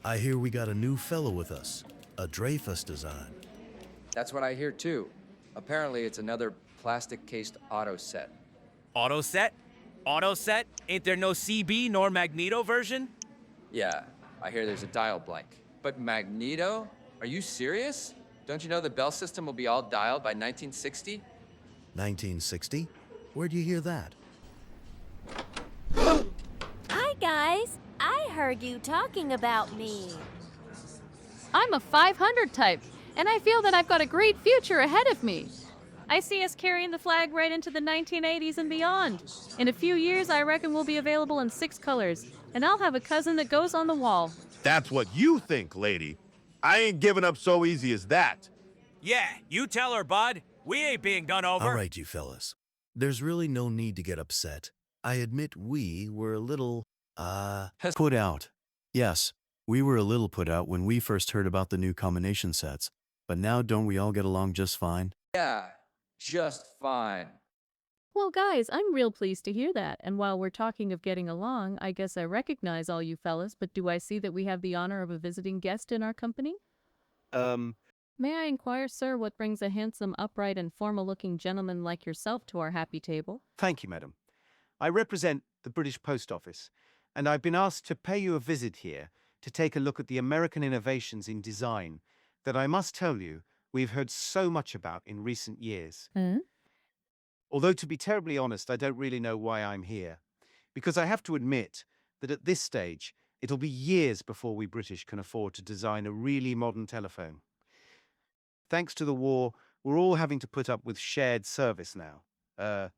I hear we got a new fellow with us, a Dreyfus design. That's what I hear too. Apparently, it's another plastic-cased auto set. Auto set? Auto set? Ain't there no CB nor Magneto version? Yeah, I hear there's a dial blank. But Magneto? Are you serious? Don't you know the bell system will be all dialed by 1960? 1960? Where'd you hear that? Hi, guys. I heard you talking about me. I'm a 500 type, and I feel that I've got a great future ahead of me. I see us carrying the flag right into the 1980s and beyond. In a few years, I reckon we'll be available in 6 colors, and I'll have a cousin that goes on the wall. That's what you think, lady. I ain't giving up so easy as that. Yeah, you tell her, bud. We ain't being done over. All right, you fellas. There's really no need to get upset. I admit we were a little, put out. Yes, we were a little put out when we first heard about the new combination sets. But now don't we all get along just fine? Yeah, just fine. Well, guys, I'm real pleased to hear that. And while we're talking of getting along, I guess I recognize all you fellas, but do I see that we have the honor of a visiting guest in our company? May I inquire, sir, what brings a handsome, upright, and formal-looking gentleman like yourself to our happy table? Thank you, madam. I represent the British Post Office, and I've been asked to pay you a visit here to take a look at the American innovations in design that I must tell you we've heard so much about in recent years. Although, to be terribly honest, I don't really know why I'm here, because I have to admit that at this stage, it'll be years before we British can afford to design a really modern telephone. Thanks to the war, we're all having to put up with shared service now.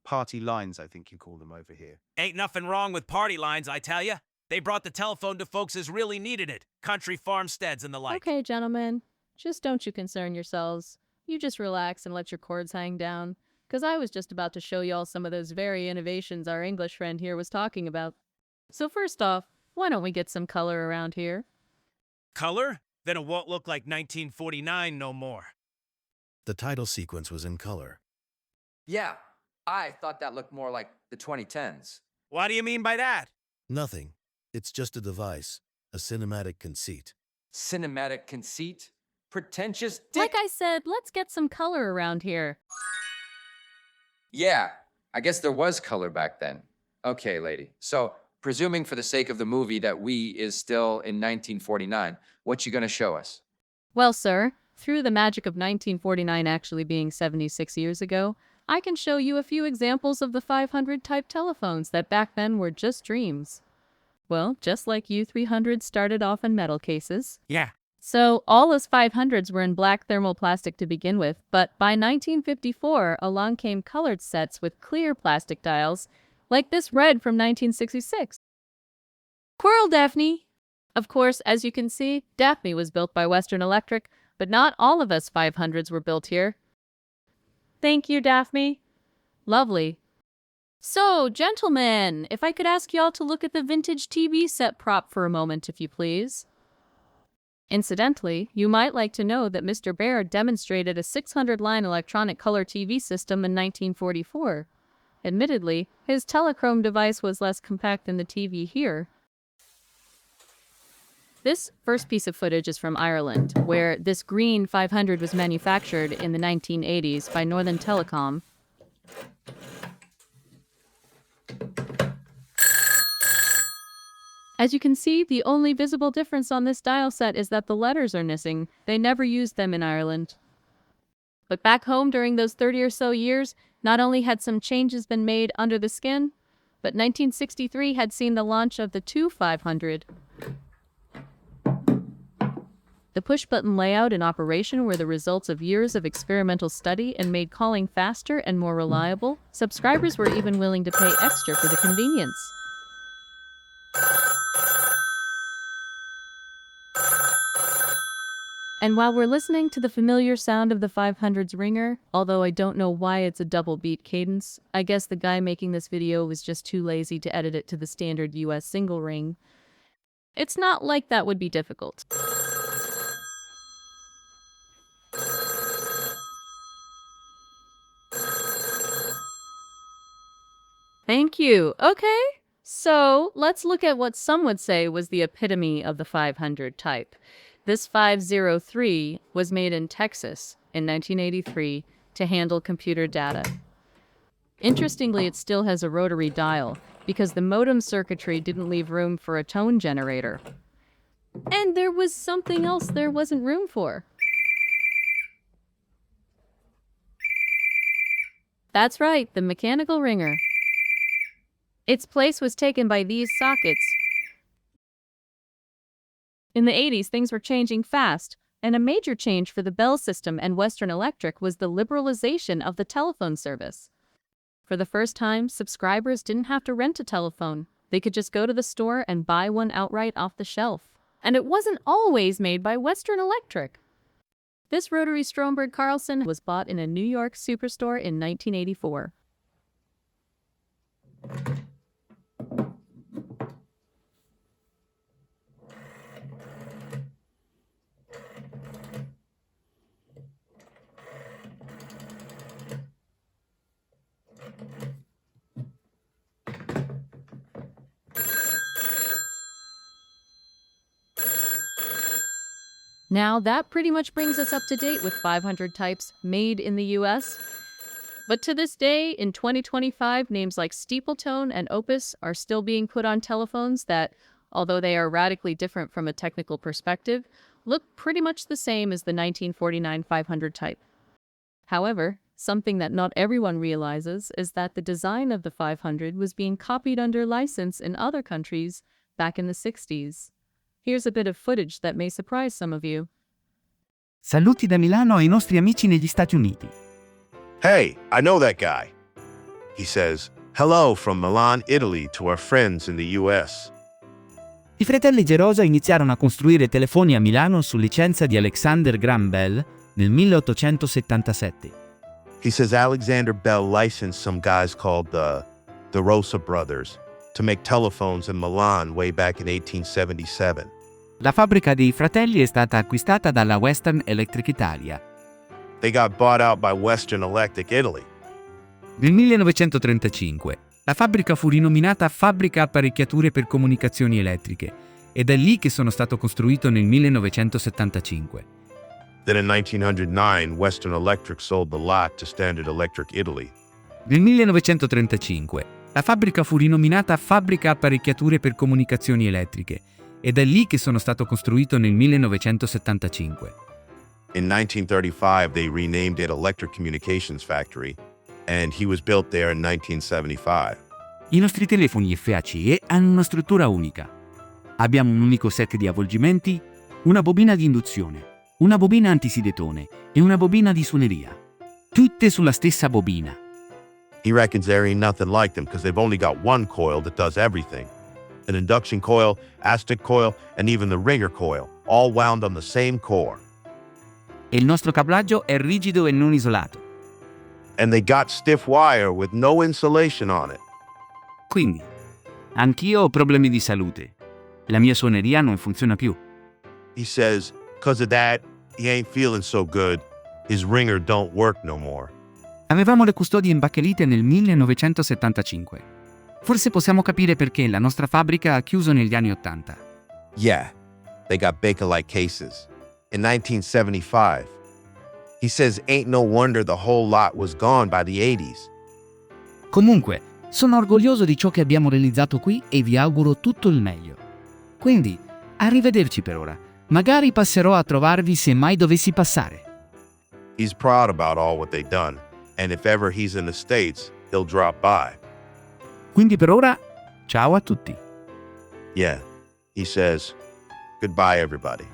Party lines, I think you call them over here. Ain't nothing wrong with party lines, I tell ya. They brought the telephone to folks as really needed it. Country farmsteads and the like. Okay, gentlemen. Just don't you concern yourselves. You just relax and let your cords hang down. Because I was just about to show y'all some of those very innovations our English friend here was talking about. So first off, why don't we get some color around here? Color? Then it won't look like 1949 no more. the title sequence was in color. Yeah, I thought that looked more like the 2010s. What do you mean by that? Nothing. It's just a device, a cinematic conceit. Cinematic conceit? Pretentious dick? Like I said, let's get some color around here. Yeah, I guess there was color back then. Okay, lady. So, presuming for the sake of the movie that we is still in 1949, what you gonna show us? Well, sir, through the magic of 1949 actually being 76 years ago, I can show you a few examples of the 500-type telephones that back then were just dreams. Well, just like U300 started off in metal cases. Yeah. So all us 500s were in black thermoplastic to begin with, but by 1954, along came colored sets with clear plastic dials, like this red from 1966. Squirrel, Daphne! Of course, as you can see, Daphne was built by Western Electric, but not all of us 500s were built here. Thank you, Daphne. Lovely. So, gentlemen, if I could ask y'all to look at the vintage TV set prop for a moment, if you please. Incidentally, you might like to know that Mr. Baird demonstrated a 600-line electronic color TV system in 1944. Admittedly, his Telecom device was less compact than the TV here. This first piece of footage is from Ireland, where this green 500 was manufactured in the 1980s by Northern Telecom. As you can see, the only visible difference on this dial set is that the letters are missing. They never used them in Ireland. But back home during those 30 or so years, not only had some changes been made under the skin, but 1963 had seen the launch of the 2500. The push-button layout and operation were the results of years of experimental study and made calling faster and more reliable. Subscribers were even willing to pay extra for the convenience. And while we're listening to the familiar sound of the 500's ringer, although I don't know why it's a double beat cadence, I guess the guy making this video was just too lazy to edit it to the standard US single ring. It's not like that would be difficult. Thank you. Okay, So let's look at what some would say was the epitome of the 500 type. This 503 was made in Texas in 1983 to handle computer data. Interestingly, it still has a rotary dial because the modem circuitry didn't leave room for a tone generator. And there was something else there wasn't room for. That's right, the mechanical ringer. Its place was taken by these sockets. In the 80s, things were changing fast, and a major change for the Bell system and Western Electric was the liberalization of the telephone service. For the first time, subscribers didn't have to rent a telephone. They could just go to the store and buy one outright off the shelf. And it wasn't always made by Western Electric. This rotary Stromberg Carlson was bought in a New York superstore in 1984. Now, that pretty much brings us up to date with 500 types made in the US. But to this day, in 2025, names like Steepletone and Opus are still being put on telephones that, although they are radically different from a technical perspective, look pretty much the same as the 1949 500 type. However, something that not everyone realizes is that the design of the 500 was being copied under license in other countries back in the 60s. Here's a bit of footage that may surprise some of you. Saluti da Milano ai nostri amici negli Stati Uniti. Hey, I know that guy. He says, hello from Milan, Italy to our friends in the US. I fratelli Gerosa iniziarono a costruire telefoni a Milano su licenza di Alexander Graham Bell nel 1877. He says Alexander Bell licensed some guys called the Rosa Brothers to make telephones in Milan way back in 1877. La fabbrica dei fratelli è stata acquistata dalla Western Electric Italia. They got bought out by Western Electric Italy. Nel 1935 la fabbrica fu rinominata Fabbrica Apparecchiature per Comunicazioni Elettriche ed è lì che sono stato costruito nel 1975. Then in 1909, Western Electric sold the lot to Standard Electric Italy. Nel 1935 la fabbrica fu rinominata Fabbrica Apparecchiature per Comunicazioni Elettriche ed è lì che sono stato costruito nel 1975. In 1935, they renamed it Electric Communications Factory, and he was built there in 1975. I nostri telefoni FACE hanno una struttura unica. Abbiamo un unico set di avvolgimenti, una bobina di induzione, una bobina antisidetone e una bobina di suoneria. Tutte sulla stessa bobina. He reckons there ain't nothing like them because they've only got one coil that does everything. An induction coil, Aztec coil, and even the ringer coil, all wound on the same core. E il nostro cablaggio è rigido e non isolato. And they got stiff wire with no insulation on it. Quindi, anch'io ho problemi di salute. La mia suoneria non funziona più. He says, because of that, he ain't feeling so good. His ringer don't work no more. Avevamo le custodie in Bakelite nel 1975. Forse possiamo capire perché la nostra fabbrica ha chiuso negli anni 80. Yeah, they got Bakelite cases. In 1975. He says ain't no wonder the whole lot was gone by the 80s. Comunque, sono orgoglioso di ciò che abbiamo realizzato qui e vi auguro tutto il meglio. Quindi, arrivederci per ora. Magari passerò a trovarvi se mai dovessi passare. He's proud about all what they've done, and if ever he's in the States, he'll drop by. Quindi per ora, ciao a tutti. Yeah, he says, goodbye everybody.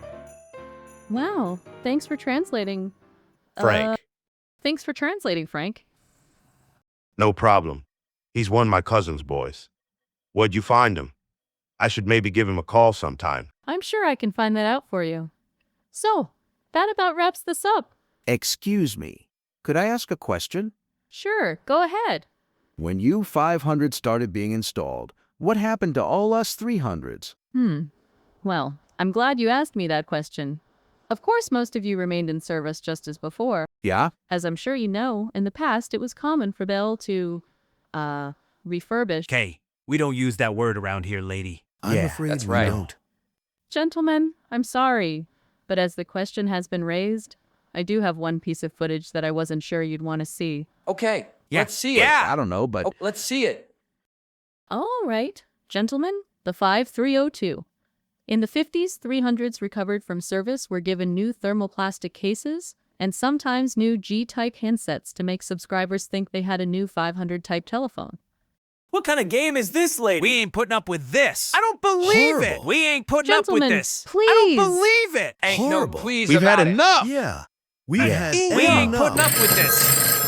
Wow, thanks for translating. Frank. Thanks for translating, Frank. No problem. He's one of my cousin's boys. Where'd you find him? I should maybe give him a call sometime. I'm sure I can find that out for you. So, that about wraps this up. Excuse me, could I ask a question? Sure, go ahead. When you 500 started being installed, what happened to all us 300s? Well, I'm glad you asked me that question. Of course, most of you remained in service just as before. Yeah? As I'm sure you know, in the past it was common for Bell to, refurbish. Okay, We don't use that word around here, lady. I'm Yeah, afraid that's we right. don't. Gentlemen, I'm sorry, but as the question has been raised, I do have one piece of footage that I wasn't sure you'd want to see. Okay, Yeah. let's see it. Yeah. I don't know, but Oh, let's see it. All right, gentlemen, the 5302. In the 50s, 300s recovered from service were given new thermoplastic cases and sometimes new G-type handsets to make subscribers think they had a new 500-type telephone. What kind of game is this, lady? We ain't putting up with this. I don't believe it. Horrible. We ain't putting up Gentlemen, with this. please. I don't believe it. Ain't Horrible. no please we've about had it. enough. Yeah. We've Yeah. had We ain't enough. putting up with this.